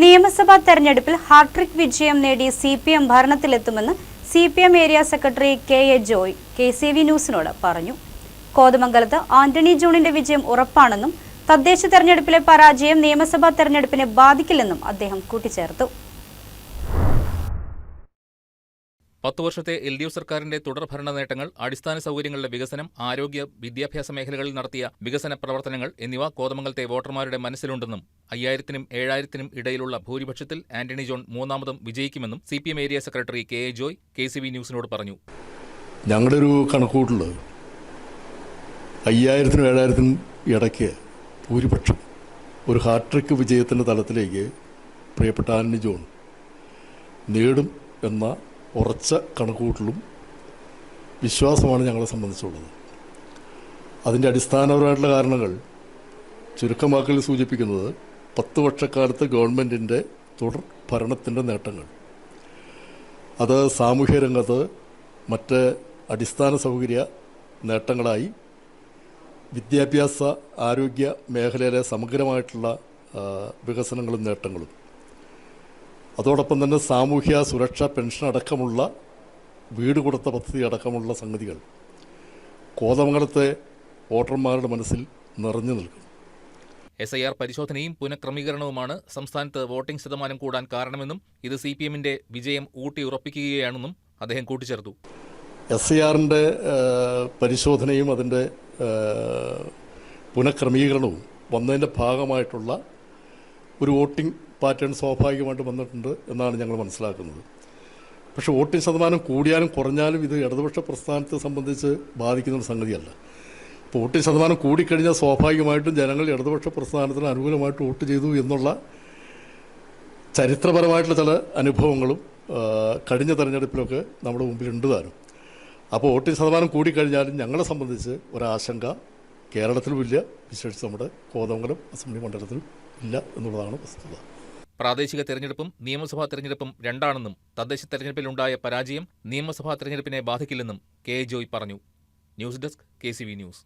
നിയമസഭാ തെരഞ്ഞെടുപ്പിൽ ഹാട്രിക് വിജയം നേടി CPM ഭരണത്തിലെത്തുമെന്ന് CPM area secretary KA Joy KCV ന്യൂസിനോട് പറഞ്ഞു. കോതമംഗലത്ത് ആന്റണി ജോണിന്റെ വിജയം ഉറപ്പാണെന്നും തദ്ദേശ തെരഞ്ഞെടുപ്പിലെ പരാജയം നിയമസഭാ തെരഞ്ഞെടുപ്പിനെ ബാധിക്കില്ലെന്നും അദ്ദേഹം കൂട്ടിച്ചേർത്തു. 10 വർഷത്തെ LDF സർക്കാരിന്റെ തുടർഭരണ നേട്ടങ്ങൾ, അടിസ്ഥാന സൗകര്യങ്ങളുടെ വികസനം, ആരോഗ്യ, വിദ്യാഭ്യാസ മേഖലകളിൽ നടത്തിയ വികസന പ്രവർത്തനങ്ങൾ എന്നിവ കോതമംഗലത്തെ വോട്ടർമാരുടെ മനസ്സിലുണ്ടെന്നും 5000-നും 7000-നും ഇടയിലുള്ള ഭൂരിപക്ഷത്തിൽ ആന്റണി ജോൺ മൂന്നാമതും വിജയിക്കുമെന്നും CPM area secretary KA Joy KCV ന്യൂസിനോട് പറഞ്ഞു. ഞങ്ങളുടെ ഒരു കണക്കുകൂട്ടൽ 5000-നും 7000-നും ഇടയ്ക്ക് ഭൂരിപക്ഷം ഒരു ഹാട്രിക് വിജയത്തിൻ്റെ തലത്തിലേക്ക് പ്രിയപ്പെട്ട ആന്റണി ജോൺ നേടും എന്ന ഉറച്ച കണക്കുകൂട്ടലും വിശ്വാസമാണ് ഞങ്ങളെ സംബന്ധിച്ചുള്ളത്. അതിൻ്റെ അടിസ്ഥാനപരമായിട്ടുള്ള കാരണങ്ങൾ ചുരുക്കമാക്കൽ സൂചിപ്പിക്കുന്നത് 10 വർഷക്കാലത്ത് ഗവൺമെൻറ്റിൻ്റെ തുടർ ഭരണത്തിൻ്റെ നേട്ടങ്ങൾ, അത് സാമൂഹ്യ രംഗത്ത് മറ്റ് അടിസ്ഥാന സൗകര്യ നേട്ടങ്ങളായി വിദ്യാഭ്യാസ ആരോഗ്യ മേഖലയിലെ സമഗ്രമായിട്ടുള്ള വികസനങ്ങളും നേട്ടങ്ങളും, അതോടൊപ്പം തന്നെ സാമൂഹ്യ സുരക്ഷ പെൻഷൻ അടക്കമുള്ള വീട് കൊടുത്ത പദ്ധതി അടക്കമുള്ള സംഗതികൾ കോതമംഗലത്തെ വോട്ടർമാരുടെ മനസ്സിൽ നിറഞ്ഞു നിൽക്കും. SIR പരിശോധനയും പുനഃക്രമീകരണവുമാണ് സംസ്ഥാനത്ത് വോട്ടിംഗ് ശതമാനം കൂടാൻ കാരണമെന്നും ഇത് CPMന്റെ വിജയം ഊട്ടിയുറപ്പിക്കുകയാണെന്നും അദ്ദേഹം കൂട്ടിച്ചേർത്തു. SIRന്റെ പരിശോധനയും അതിൻ്റെ പുനഃക്രമീകരണവും വന്നതിൻ്റെ ഭാഗമായിട്ടുള്ള ഒരു വോട്ടിംഗ് പാറ്റേൺ സ്വാഭാവികമായിട്ട് വന്നിട്ടുണ്ട് എന്നാണ് ഞങ്ങൾ മനസ്സിലാക്കുന്നത്. പക്ഷേ വോട്ടിംഗ് ശതമാനം കൂടിയാലും കുറഞ്ഞാലും ഇത് ഇടതുപക്ഷ പ്രസ്ഥാനത്തെ സംബന്ധിച്ച് ബാധിക്കുന്ന ഒരു സംഗതിയല്ല. ഇപ്പോൾ വോട്ടിംഗ് ശതമാനം കൂടിക്കഴിഞ്ഞാൽ സ്വാഭാവികമായിട്ടും ജനങ്ങൾ ഇടതുപക്ഷ പ്രസ്ഥാനത്തിന് അനുകൂലമായിട്ട് വോട്ട് ചെയ്തു എന്നുള്ള ചരിത്രപരമായിട്ടുള്ള ചില അനുഭവങ്ങളും കഴിഞ്ഞ തെരഞ്ഞെടുപ്പിലൊക്കെ നമ്മുടെ മുമ്പിലുണ്ട് താനും. അപ്പോൾ വോട്ടിംഗ് ശതമാനം കൂടിക്കഴിഞ്ഞാലും ഞങ്ങളെ സംബന്ധിച്ച് ഒരാശങ്ക കേരളത്തിലും ഇല്ല, വിശേഷിച്ച് നമ്മുടെ കോതമംഗലം അസംബ്ലി മണ്ഡലത്തിലും ഇല്ല എന്നുള്ളതാണ് വസ്തുത. പ്രാദേശിക തെരഞ്ഞെടുപ്പും നിയമസഭാ തെരഞ്ഞെടുപ്പും രണ്ടാണെന്നും തദ്ദേശ തെരഞ്ഞെടുപ്പിലുണ്ടായ പരാജയം നിയമസഭാ തെരഞ്ഞെടുപ്പിനെ ബാധിക്കില്ലെന്നും KA ജോയ് പറഞ്ഞു. News desk KCV news.